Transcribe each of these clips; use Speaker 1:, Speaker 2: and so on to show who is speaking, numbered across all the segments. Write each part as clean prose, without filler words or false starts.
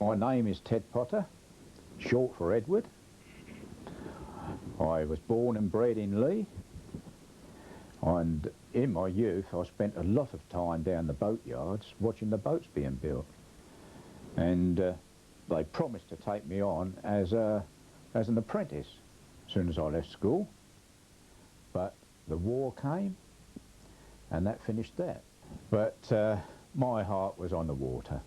Speaker 1: My name is Ted Potter, short for Edward. I was born and bred in Leigh, and in my youth I spent a lot of time down the boat yards watching the boats being built, and they promised to take me on as an apprentice as soon as I left school, but the war came and that finished that. But my heart was on the water,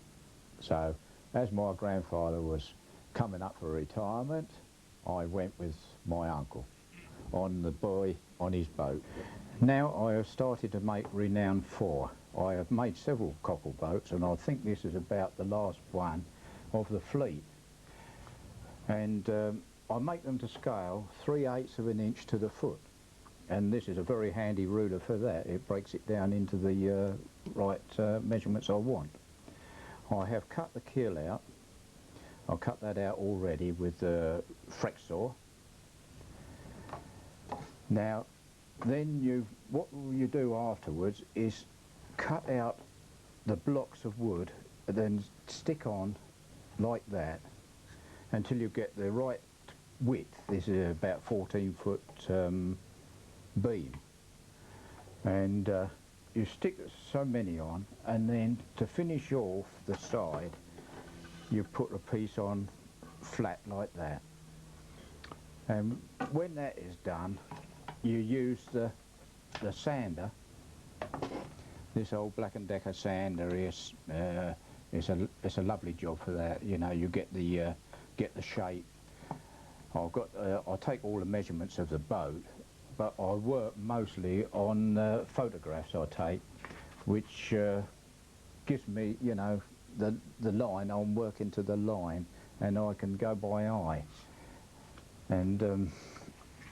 Speaker 1: so as my grandfather was coming up for retirement, I went with my uncle on his boat. Now I have started to make Renown 4. I have made several cockle boats, and I think this is about the last one of the fleet. And I make them to scale 3/8 of an inch to the foot. And this is a very handy ruler for that. It breaks it down into the right measurements I want. I have cut the keel out. I'll cut that out already with the frex saw. Now, then what you do afterwards is cut out the blocks of wood and then stick on like that until you get the right width. This is about 14-foot beam, and you stick so many on, and then to finish off the side you put a piece on flat like that, and when that is done you use the sander. This old Black & Decker sander is it's a lovely job for that. You know, you get the shape. I take all the measurements of the boat, but I work mostly on photographs I take, which gives me, you know, the line. I'm working to the line, and I can go by eye and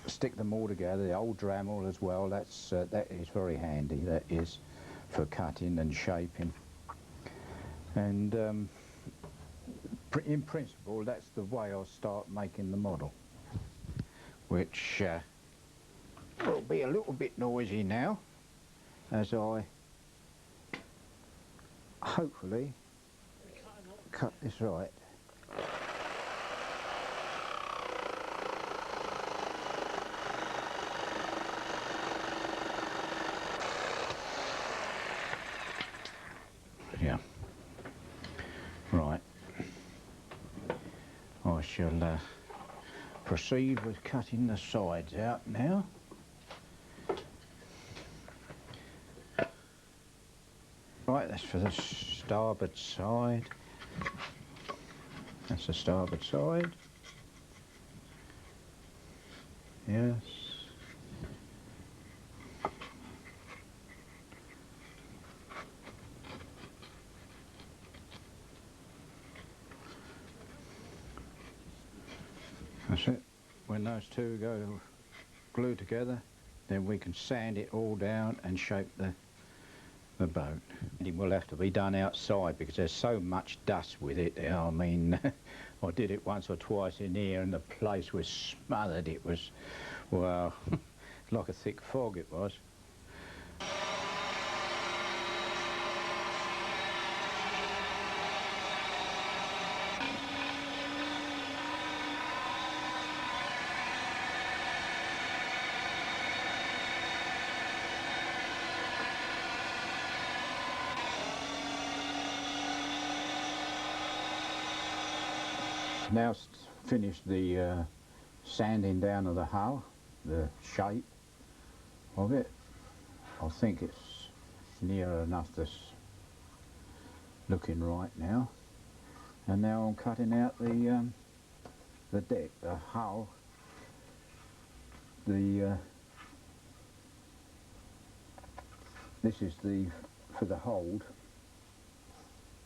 Speaker 1: stick them all together. The old Dremel as well. That is very handy. That is for cutting and shaping. And in principle, that's the way I'll start making the model, which will be a little bit noisy now as I hopefully cut this right. Yeah. Right. I shall proceed with cutting the sides out now. Right, that's for the starboard side. That's the starboard side. Yes. That's it. When those two go glued together, then we can sand it all down and shape the boat. It will have to be done outside because there's so much dust with it. I mean, I did it once or twice in here and the place was smothered. It was, well, like a thick fog it was. Now finish the sanding down of the hull, the shape of it. I think it's near enough that's looking right now. And now I'm cutting out the deck, the hull, this is for the hold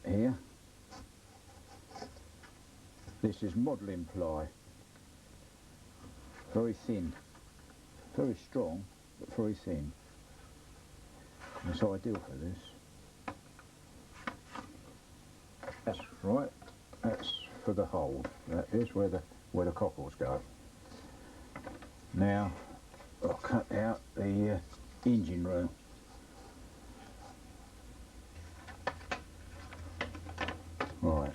Speaker 1: here. This is modelling ply, very thin, very strong, but very thin. It's ideal for this. That's right, that's for the hold. That is where the cockles go. Now I'll cut out the engine room. Right,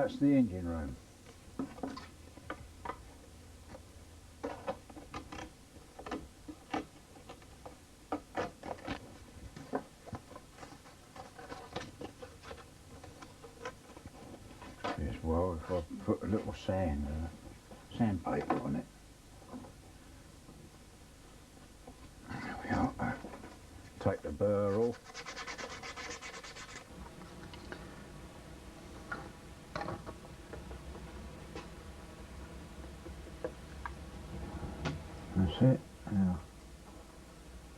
Speaker 1: That's the engine room. As well, if I put a little sandpaper on it. There we are. Take the burr off. That's it. Now,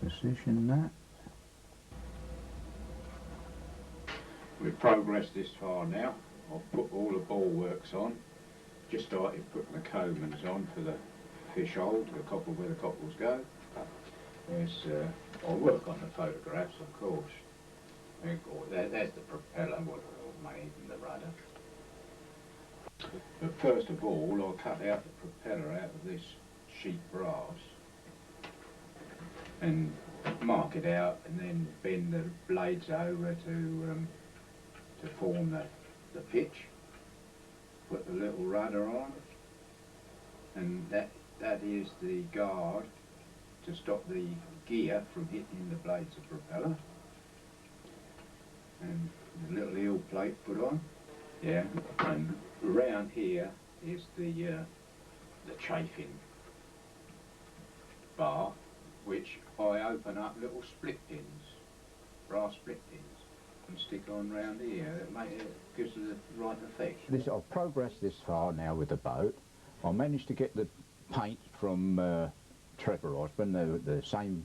Speaker 1: position that. We've progressed this far now. I've put all the bulwarks on. Just started putting the coamons on for the fish hold, the cockle where the cockles go. I'll work on the photographs, of course. There's the propeller, what I made, and the rudder. But first of all, I'll cut out the propeller out of this sheet brass and mark it out, and then bend the blades over to form the pitch. Put the little rudder on, and that is the guard to stop the gear from hitting the blades of the propeller. And the little eel plate put on. Yeah, and around here is the chafing bar, which I open up little split pins, brass split pins, and stick on round here. It gives it the right effect. I've progressed this far now with the boat. I managed to get the paint from Trevor Osborne, the same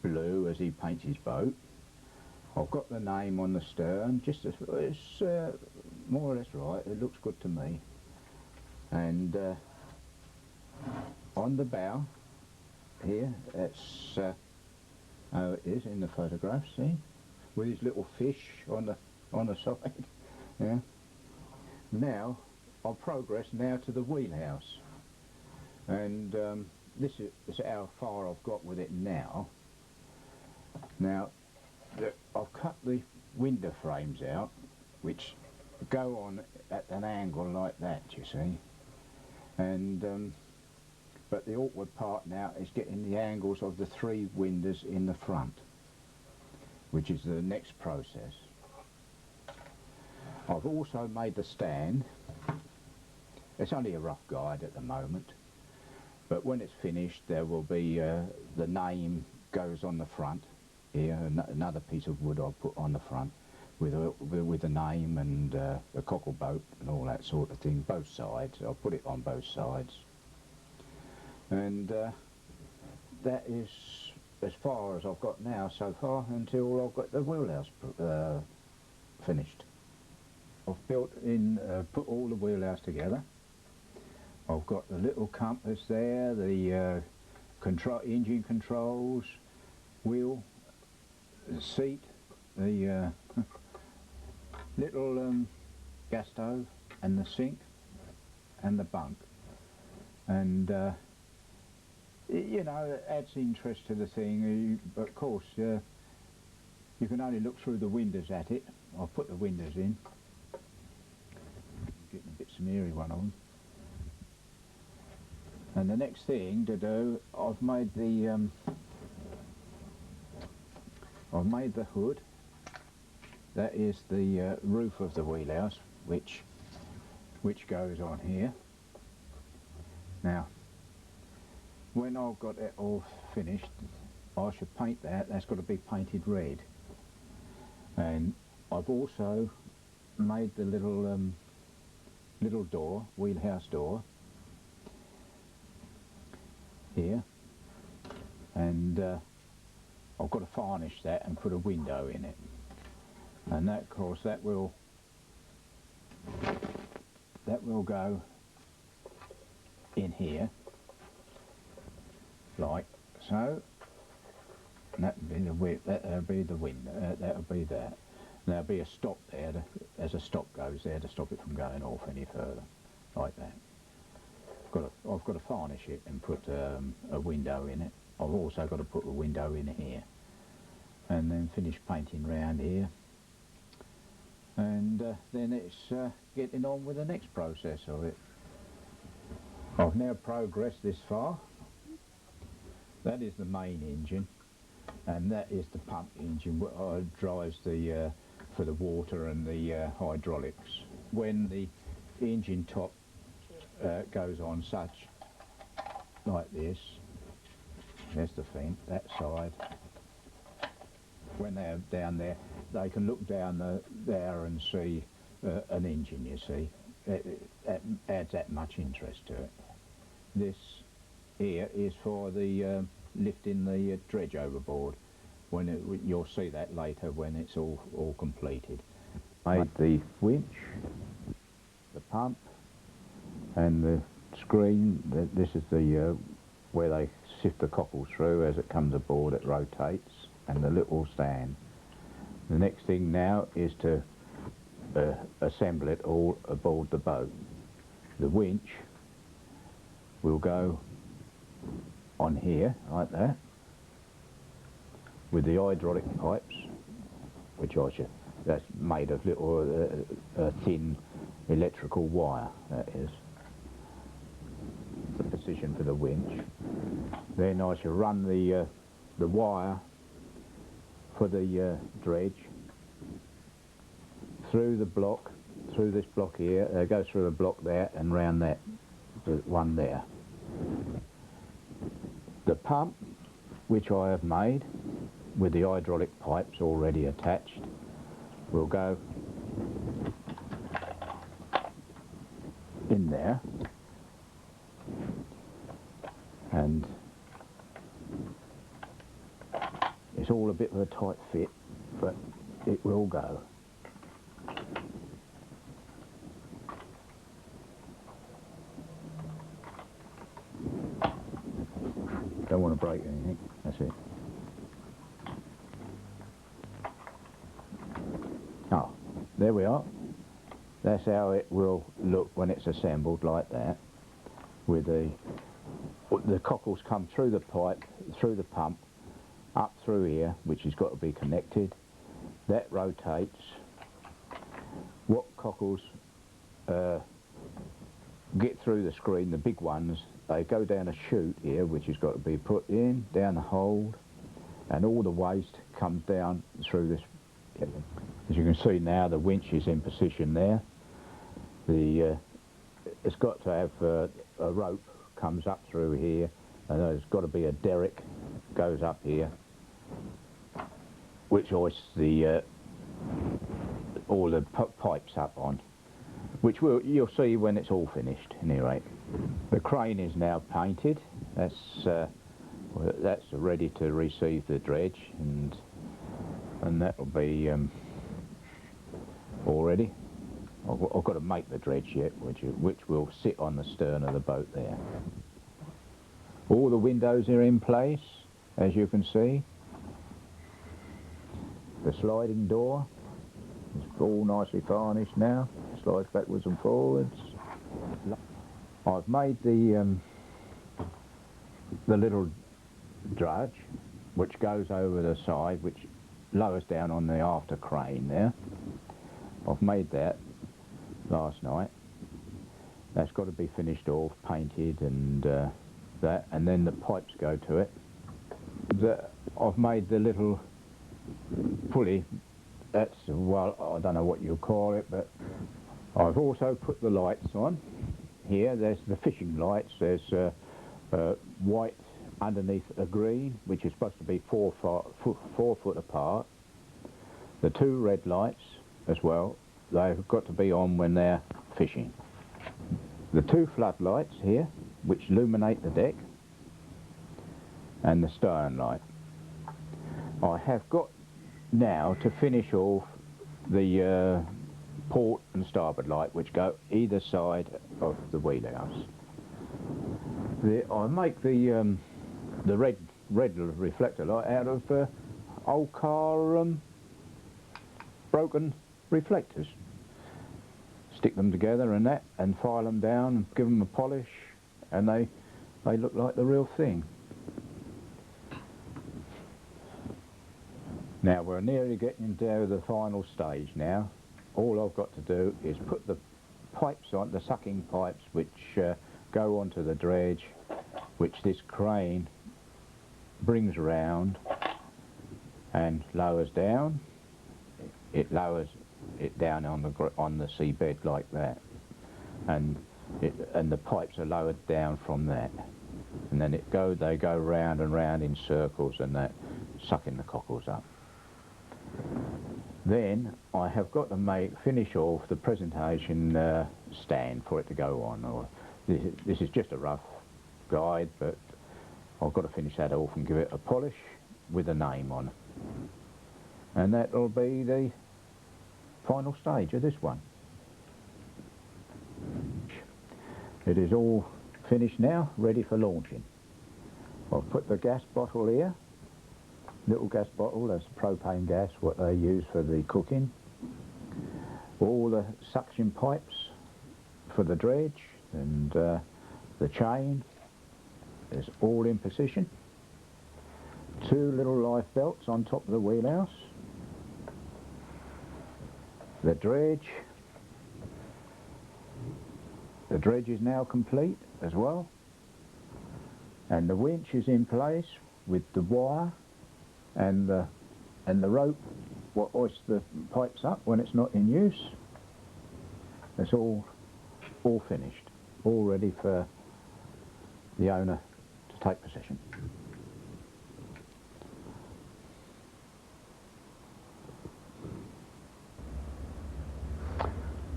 Speaker 1: blue as he paints his boat. I've got the name on the stern, just as it's more or less right. It looks good to me. And on the bow here, that's how it is in the photograph. See, with his little fish on the side. Yeah. Now I'll progress now to the wheelhouse, and this is how far I've got with it now. Now, I've cut the window frames out, which go on at an angle like that, you see. And but the awkward part now is getting the angles of the three windows in the front, which is the next process. I've also made the stand. It's only a rough guide at the moment, but when it's finished there will be the name goes on the front. Here, another piece of wood I'll put on the front with the name and the cockle boat and all that sort of thing, both sides. I'll put it on both sides. And that is as far as I've got now so far, until I've got the wheelhouse finished. I've put all the wheelhouse together. I've got the little compass there, the engine controls, wheel, the seat, the little gas stove, and the sink, and the bunk. And you know, it adds interest to the thing, but of course you can only look through the windows at it. I'll put the windows in. I'm getting a bit smeary one of them. And the next thing to do, I've made the hood. That is the roof of the wheelhouse, which goes on here. Now, when I've got it all finished, I should paint that. That's got to be painted red. And I've also made the little door, wheelhouse door, here, and I've got to varnish that and put a window in it. And that, of course, that will go in here, like so. And that'll be the window. That'll be that. And there'll be a stop there. As a stop goes there to stop it from going off any further, like that. I've got to varnish it and put a window in it. I've also got to put a window in here, and then finish painting round here. and then it's getting on with the next process of it. I've now progressed this far. That is the main engine, and that is the pump engine which drives the for the water and the hydraulics. When the engine top goes on such like this, there's the fin, that side. When they're down there, they can look down there and see an engine, you see. That adds that much interest to it. This here is for the lifting the dredge overboard. You'll see that later when it's all completed. Made the winch, the pump, and the screen. This is the where they sift the cockles through. As it comes aboard, it rotates, and the little stand. The next thing now is to assemble it all aboard the boat. The winch will go on here like that with the hydraulic pipes, which that's made of little thin electrical wire. That is the position for the winch. Then I shall run the wire for the dredge through the block, through this block here. Go through the block there and round that, the one there. The pump, which I have made with the hydraulic pipes already attached, will go in there, and it's all a bit of a tight fit, but it will go. Don't want to break anything, that's it. Oh, there we are. That's how it will look when it's assembled like that. With the cockles come through the pipe, through the pump, up through here, which has got to be connected. That rotates. What cockles get through the screen, the big ones, they go down a chute here, which has got to be put in, down the hold, and all the waste comes down through this. As you can see now, the winch is in position there. It's got to have a rope comes up through here, and there's got to be a derrick goes up here, which hoists all the pipes up on, which you'll see when it's all finished. At any rate, the crane is now painted. That's ready to receive the dredge, and that will be all ready. I've got to make the dredge yet, which will sit on the stern of the boat there. All the windows are in place, as you can see. The sliding door is all nicely varnished now. Slides backwards and forwards. I've made the little dredge, which goes over the side, which lowers down on the after crane there. I've made that last night. That's got to be finished off, painted, and that, and then the pipes go to it. I've made the little pulley. That's, well, I don't know what you call it, but I've also put the lights on here. There's the fishing lights. There's white underneath a green, which is supposed to be 4 foot apart. The 2 red lights as well, they've got to be on when they're fishing. The 2 floodlights here, which illuminate the deck, and the stern light. I have got now to finish off the port and starboard light, which go either side of the wheelhouse. I make the red reflector light out of old car broken reflectors. Stick them together and that, and file them down, and give them a polish, and they look like the real thing. Now we're nearly getting to the final stage now. all I've got to do is put the pipes on, the sucking pipes which go onto the dredge, which this crane brings round and lowers down. It lowers it down on the seabed like that, and the pipes are lowered down from that, and then they go round and round in circles and that, sucking the cockles up. Then I have got to finish off the presentation stand for it to go on. Or this is just a rough guide, but I've got to finish that off and give it a polish with a name on it. And that will be the final stage of this one. It is all finished now, ready for launching. I've put the gas bottle here, little gas bottle, that's propane gas, what they use for the cooking. All the suction pipes for the dredge and the chain is all in position. 2 little life belts on top of the wheelhouse. The dredge is now complete as well, and the winch is in place with the wire and the rope what hoists the pipes up when it's not in use. It's all finished, all ready for the owner to take possession.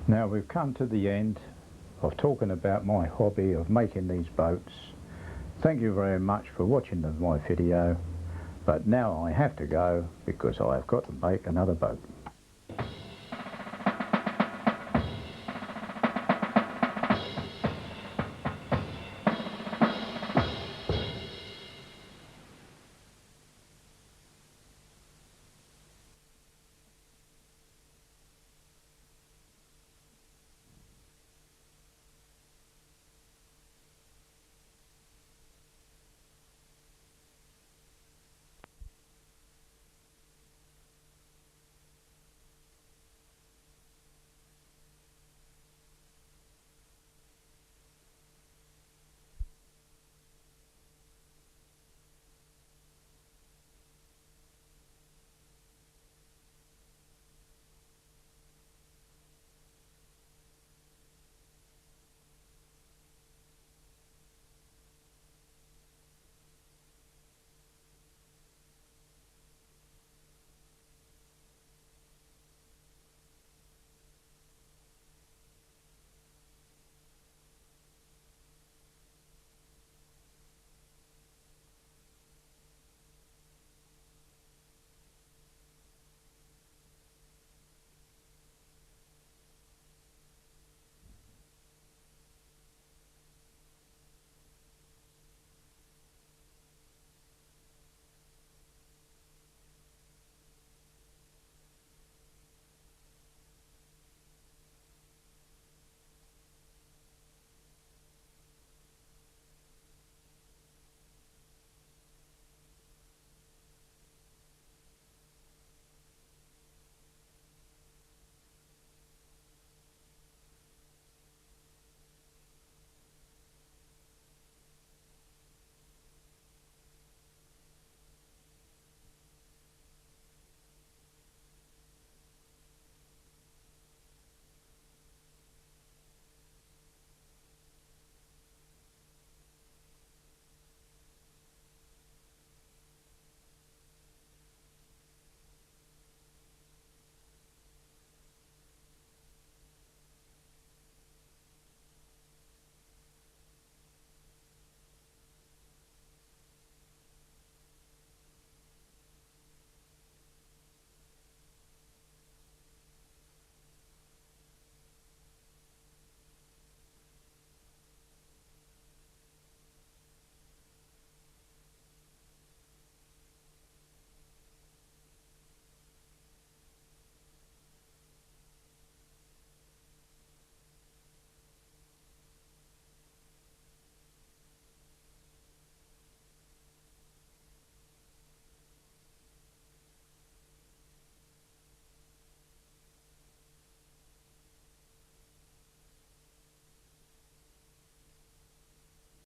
Speaker 1: Now we've come to the end of talking about my hobby of making these boats. Thank you very much for watching my video, but now I have to go because I have got to make another boat.